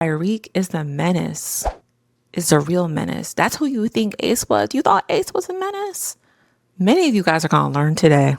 Tyrique is the menace. Is the real menace. That's who you think Ace was. You thought Ace was a menace? Many of you guys are going to learn today.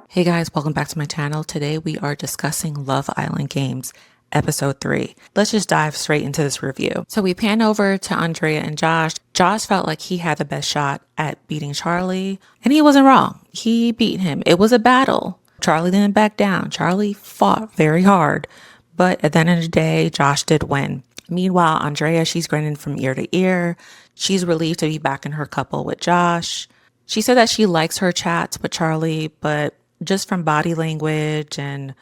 Hey guys, welcome back to my channel. Today we are discussing Love Island Games, episode 3. Let's just dive straight into this review. So we pan over to Andrea and Josh. Josh felt like he had the best shot at beating Charlie, and he wasn't wrong. He beat him. It was a battle. Charlie didn't back down. Charlie fought very hard, but at the end of the day, Josh did win. Meanwhile, Andrea, she's grinning from ear to ear. She's relieved to be back in her couple with Josh. She said that she likes her chats with Charlie, but just from body language, and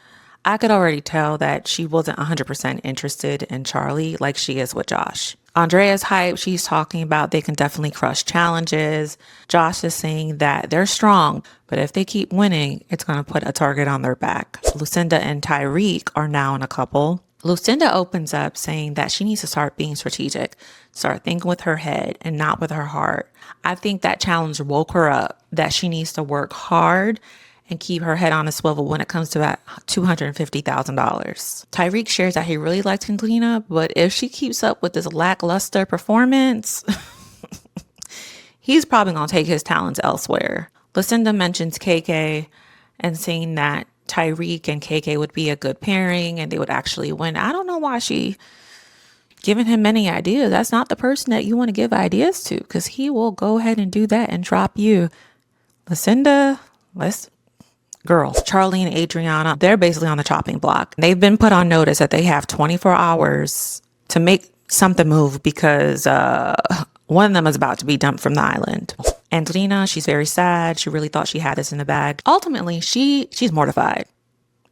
I could already tell that she wasn't 100% interested in Charlie like she is with Josh. Andrea's hype. She's talking about they can definitely crush challenges. Josh is saying that they're strong, but if they keep winning, it's going to put a target on their back. Lucinda and Tyrique are now in a couple. Lucinda opens up saying that she needs to start being strategic, start thinking with her head and not with her heart. I think that challenge woke her up, that she needs to work hard and keep her head on a swivel when it comes to that $250,000. Tyrique shares that he really likes Kendall, but if she keeps up with this lackluster performance, he's probably going to take his talents elsewhere. Lucinda mentions KK and saying that Tyrique and KK would be a good pairing and they would actually win. I don't know why she giving him many ideas. That's not the person that you want to give ideas to, because he will go ahead and do that and drop you. Lucinda, girls, Charlie and Adriana, they're basically on the chopping block. They've been put on notice that they have 24 hours to make something move because one of them is about to be dumped from the island. Angelina, she's very sad. She really thought she had this in the bag. Ultimately, she's mortified.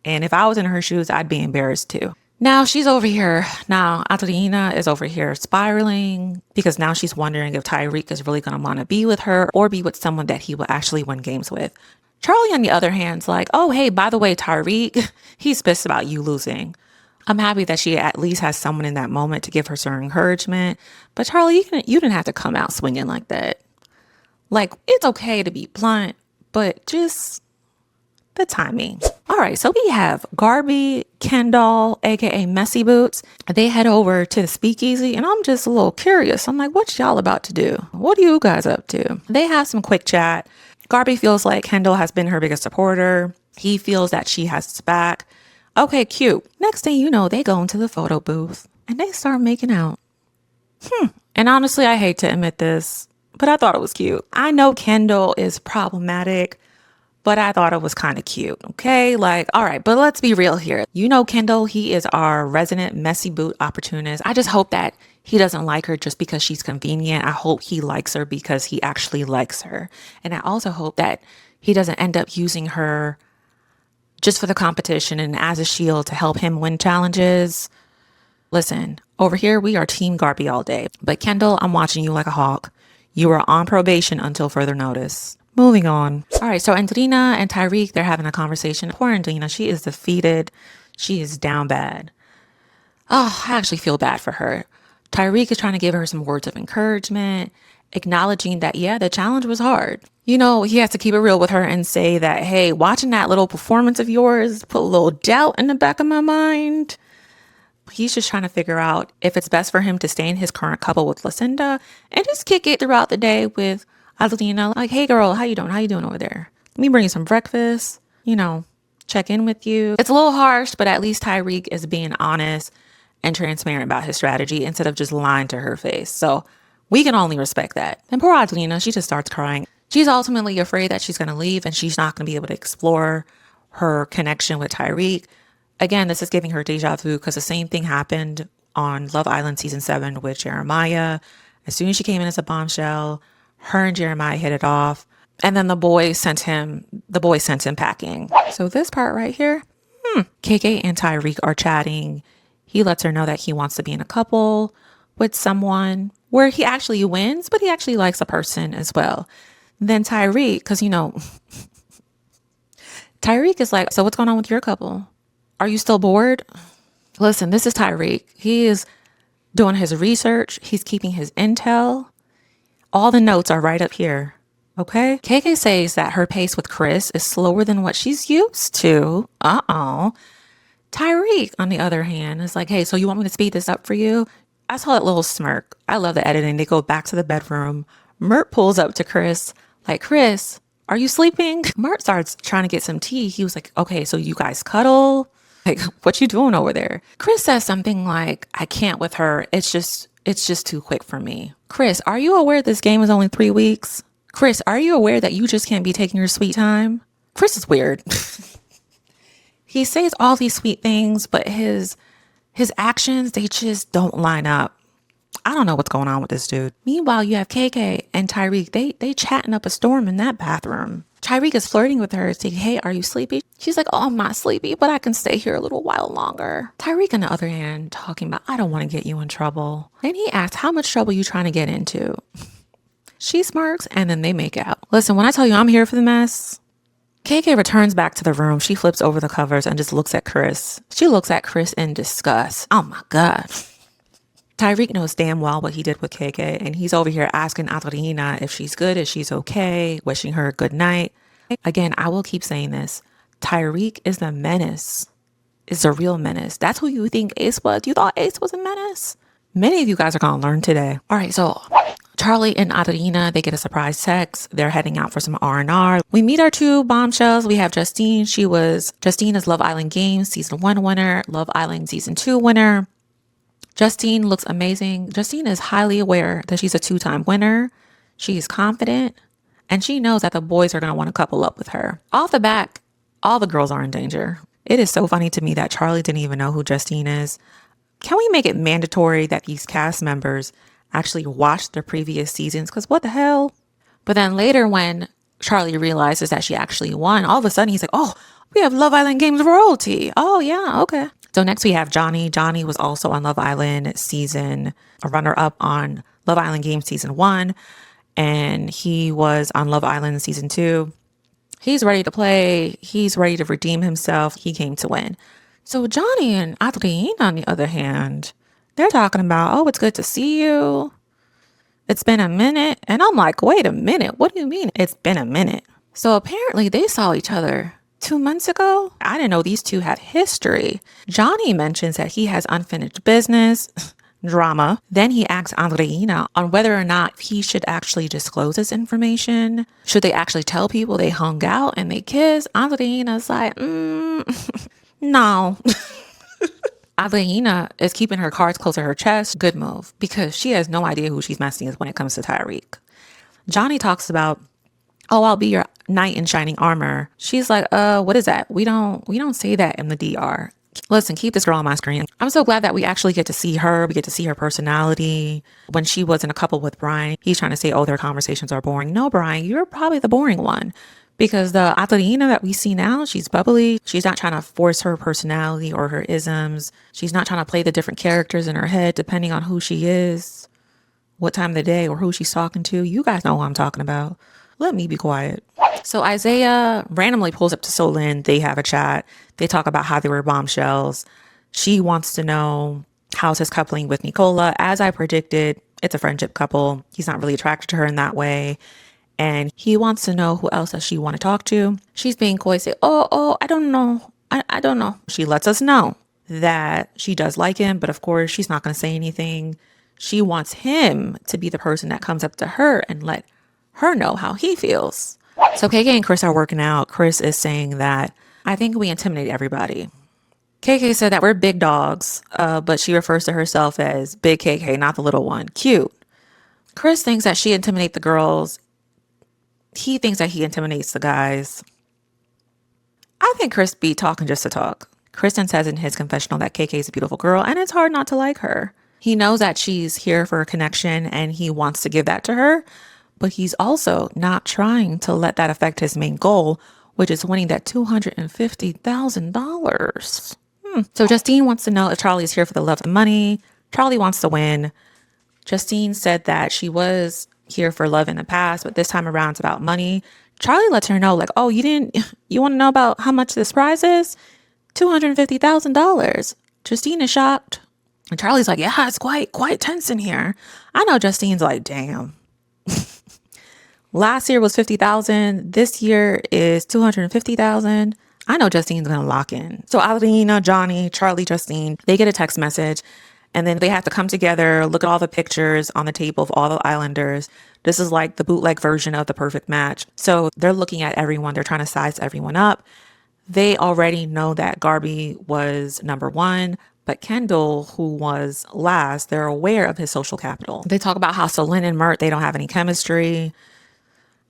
And if I was in her shoes, I'd be embarrassed too. Now she's over here. Now Angelina is over here spiraling because now she's wondering if Tyrique is really going to want to be with her or be with someone that he will actually win games with. Charlie, on the other hand, is like, oh, hey, by the way, Tyrique, he's pissed about you losing. I'm happy that she at least has someone in that moment to give her some encouragement. But Charlie, you didn't have to come out swinging like that. Like, it's okay to be blunt, but just the timing. All right, so we have Garby, Kendall, aka Messy Boots. They head over to the speakeasy, and I'm just a little curious. I'm like, what y'all about to do? What are you guys up to? They have some quick chat. Garby feels like Kendall has been her biggest supporter. He feels that she has his back. Okay, cute. Next thing you know, they go into the photo booth and they start making out. And honestly, I hate to admit this, but I thought it was cute. I know Kendall is problematic, but I thought it was kind of cute. Okay, like, all right, but let's be real here. You know, Kendall, he is our resident messy boot opportunist. I just hope that he doesn't like her just because she's convenient. I hope he likes her because he actually likes her. And I also hope that he doesn't end up using her just for the competition and as a shield to help him win challenges. Listen, over here, we are Team Garby all day. But Kendall, I'm watching you like a hawk. You are on probation until further notice. Moving on. All right, so Angelina and Tyrique, they're having a conversation. Poor Angelina, she is defeated. She is down bad. Oh, I actually feel bad for her. Tyrique is trying to give her some words of encouragement, acknowledging that, yeah, the challenge was hard. You know, he has to keep it real with her and say that, hey, watching that little performance of yours put a little doubt in the back of my mind. He's just trying to figure out if it's best for him to stay in his current couple with Lucinda and just kick it throughout the day with Angelina. Like, hey, girl, how you doing? How you doing over there? Let me bring you some breakfast, you know, check in with you. It's a little harsh, but at least Tyrique is being honest and transparent about his strategy instead of just lying to her face. So we can only respect that. And poor Angelina, she just starts crying. She's ultimately afraid that she's going to leave and she's not going to be able to explore her connection with Tyrique. Again, this is giving her deja vu because the same thing happened on Love Island season 7 with Jeremiah. As soon as she came in as a bombshell, her and Jeremiah hit it off. And then the boy sent him packing. So this part right here, KK and Tyrique are chatting. He lets her know that he wants to be in a couple with someone where he actually wins, but he actually likes a person as well. Then Tyrique, because, you know, Tyrique is like, so what's going on with your couple? Are you still bored? Listen, this is Tyrique. He is doing his research. He's keeping his intel. All the notes are right up here. Okay. KK says that her pace with Chris is slower than what she's used to. Tyrique, on the other hand, is like, hey, so you want me to speed this up for you? I saw that little smirk. I love the editing. They go back to the bedroom. Mert pulls up to Chris, like, Chris, are you sleeping? Mert starts trying to get some tea. He was like, okay, so you guys cuddle? Like, what you doing over there? Chris says something like, I can't with her. It's just too quick for me. Chris, are you aware this game is only 3 weeks? Chris, are you aware that you just can't be taking your sweet time? Chris is weird. He says all these sweet things, but his actions, they just don't line up. I don't know what's going on with this dude. Meanwhile, you have KK and Tyrique. They chatting up a storm in that bathroom. Tyrique is flirting with her, saying, hey, are you sleepy? She's like, oh, I'm not sleepy, but I can stay here a little while longer. Tyrique, on the other hand, talking about, I don't want to get you in trouble. Then he asks, how much trouble you trying to get into? She smirks, and then they make out. Listen, when I tell you I'm here for the mess, KK returns back to the room. She flips over the covers and just looks at Chris. She looks at Chris in disgust. Oh my God. Tyrique knows damn well what he did with KK, and he's over here asking Adriana if she's good, if she's okay, wishing her a good night. Again, I will keep saying this. Tyrique is the menace. Is the real menace. That's who you think Ace was. You thought Ace was a menace? Many of you guys are going to learn today. All right, so Charlie and Adriana, they get a surprise text. They're heading out for some R&R. We meet our 2 bombshells. We have Justine. Justine is Love Island Games Season 1 winner, Love Island Season 2 winner. Justine looks amazing. Justine is highly aware that she's a 2-time winner. She is confident, and she knows that the boys are going to want to couple up with her. Off the back, all the girls are in danger. It is so funny to me that Charlie didn't even know who Justine is. Can we make it mandatory that these cast members actually watch the previous seasons? Because what the hell? But then later when Charlie realizes that she actually won, all of a sudden he's like, oh, we have Love Island Games royalty. Oh, yeah, okay. So next we have Johnny. Johnny was also on Love Island a runner-up on Love Island Games Season 1. And he was on Love Island Season 2. He's ready to play. He's ready to redeem himself. He came to win. So Johnny and Adriana, on the other hand, they're talking about, oh, it's good to see you. It's been a minute. And I'm like, wait a minute. What do you mean it's been a minute? So apparently they saw each other 2 months ago. I didn't know these two had history. Johnny mentions that he has unfinished business, drama. Then he asks Adriana on whether or not he should actually disclose this information. Should they actually tell people they hung out and they kissed? Adriana's like, no. Adriana is keeping her cards close to her chest. Good move, because she has no idea who she's messing with when it comes to Tyrique. Johnny talks about, oh, I'll be your knight in shining armor. She's like, what is that? We don't say that in the DR. Listen, keep this girl on my screen. I'm so glad that we actually get to see her. We get to see her personality. When she was in a couple with Brian, he's trying to say, oh, their conversations are boring. No, Brian, you're probably the boring one. Because the Adriana that we see now, she's bubbly. She's not trying to force her personality or her isms. She's not trying to play the different characters in her head depending on who she is, what time of the day, or who she's talking to. You guys know who I'm talking about. Let me be quiet. So Isaiah randomly pulls up to Solin. They have a chat. They talk about how they were bombshells. She wants to know how's his coupling with Nicola. As I predicted, it's a friendship couple. He's not really attracted to her in that way. And he wants to know who else does she want to talk to. She's being coy, say, I don't know. I don't know. She lets us know that she does like him, but of course she's not going to say anything. She wants him to be the person that comes up to her and let her know how he feels. So KK and Chris are working out. Chris is saying that, I think we intimidate everybody. KK said that we're big dogs, but she refers to herself as Big KK, not the little one. Cute. Chris thinks that she intimidates the girls. He thinks that he intimidates the guys. I think Chris be talking just to talk. Kristen says in his confessional that KK is a beautiful girl and it's hard not to like her. He knows that she's here for a connection and he wants to give that to her, but he's also not trying to let that affect his main goal, which is winning that $250,000. So Justine wants to know if Charlie's here for the love of the money. Charlie wants to win. Justine said that she was here for love in the past, but this time around it's about money. Charlie lets her know, like, oh, you want to know about how much this prize is? $250,000. Justine is shocked. And Charlie's like, yeah, it's quite tense in here. I know Justine's like, damn. Last year was $50,000. This year is $250,000. I know Justine's gonna lock in. So Alina, Johnny, Charlie, Justine, they get a text message and then they have to come together, look at all the pictures on the table of all the Islanders. This is like the bootleg version of the perfect match. So they're looking at everyone. They're trying to size everyone up. They already know that Garby was number one, but Kendall, who was last, they're aware of his social capital. They talk about how Selin and Mert, they don't have any chemistry.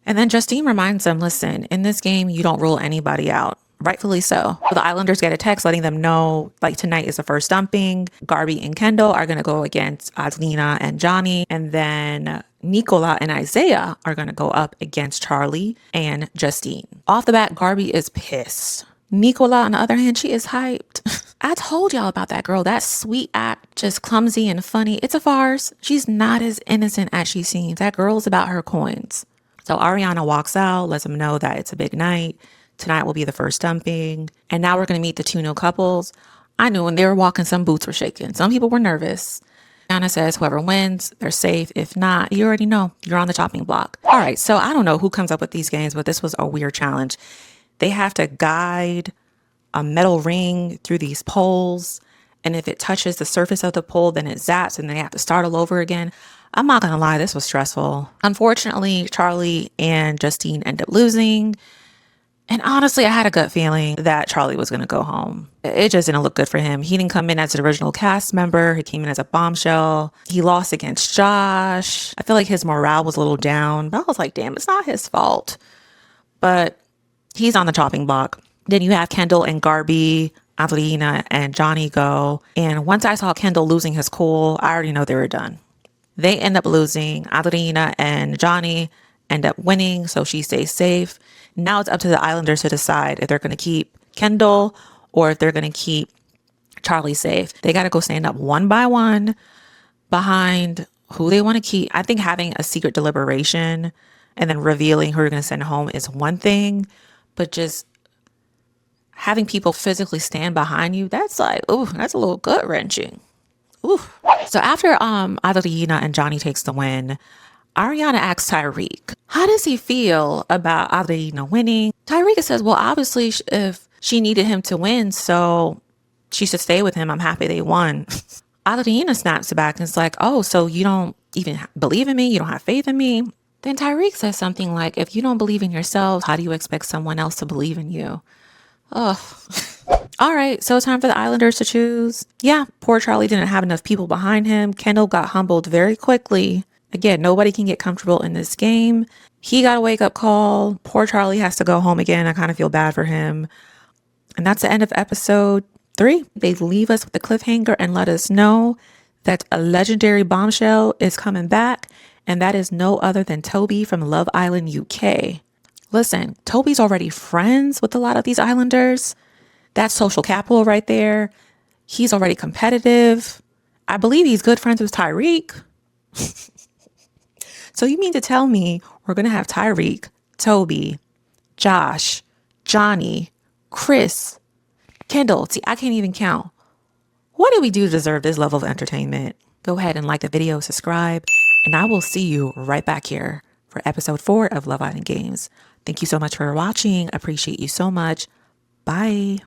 And then Justine reminds them, listen, in this game, you don't rule anybody out. Rightfully so. The Islanders get a text letting them know, like, tonight is the first dumping. Garby and Kendall are going to go against Alina and Johnny. And then Nicola and Isaiah are going to go up against Charlie and Justine. Off the bat, Garby is pissed. Nicola, on the other hand, she is hyped. I told y'all about that girl. That sweet act, just clumsy and funny. It's a farce. She's not as innocent as she seems. That girl's about her coins. So Ariana walks out, lets them know that it's a big night. Tonight will be the first dumping. And now we're going to meet the two new couples. I knew when they were walking, some boots were shaking. Some people were nervous. Ariana says whoever wins, they're safe. If not, you already know you're on the chopping block. All right, so I don't know who comes up with these games, but this was a weird challenge. They have to guide a metal ring through these poles. And if it touches the surface of the pole, then it zaps and they have to start all over again. I'm not going to lie, this was stressful. Unfortunately, Charlie and Justine end up losing. And honestly, I had a gut feeling that Charlie was going to go home. It just didn't look good for him. He didn't come in as an original cast member. He came in as a bombshell. He lost against Josh. I feel like his morale was a little down. But I was like, damn, it's not his fault. But he's on the chopping block. Then you have Kendall and Garby, Adelina, and Johnny go. And once I saw Kendall losing his cool, I already know they were done. They end up losing. Adelina and Johnny end up winning, so she stays safe. Now it's up to the Islanders to decide if they're going to keep Kendall or if they're going to keep Charlie safe. They got to go stand up one by one behind who they want to keep. I think having a secret deliberation and then revealing who you're going to send home is one thing, but just having people physically stand behind you, that's like, ooh, that's a little gut wrenching. Ooh. So after Adelina and Johnny takes the win, Ariana asks Tyrique, how does he feel about Adelina winning? Tyrique says, well, obviously, if she needed him to win, so she should stay with him. I'm happy they won. Adelina snaps back and is like, oh, so you don't even believe in me? You don't have faith in me? Then Tyrique says something like, if you don't believe in yourself, how do you expect someone else to believe in you? Ugh. All right, so it's time for the Islanders to choose. Yeah, poor Charlie didn't have enough people behind him. Kendall got humbled very quickly. Again, nobody can get comfortable in this game. He got a wake-up call. Poor Charlie has to go home again. I kind of feel bad for him. And that's the end of episode 3. They leave us with a cliffhanger and let us know that a legendary bombshell is coming back, and that is no other than Toby from Love Island UK. Listen, Toby's already friends with a lot of these Islanders. That's social capital right there. He's already competitive. I believe he's good friends with Tyrique. So you mean to tell me we're going to have Tyrique, Toby, Josh, Johnny, Chris, Kendall. See, I can't even count. What did we do to deserve this level of entertainment? Go ahead and like the video, subscribe, and I will see you right back here for episode 4 of Love Island Games. Thank you so much for watching. Appreciate you so much. Bye.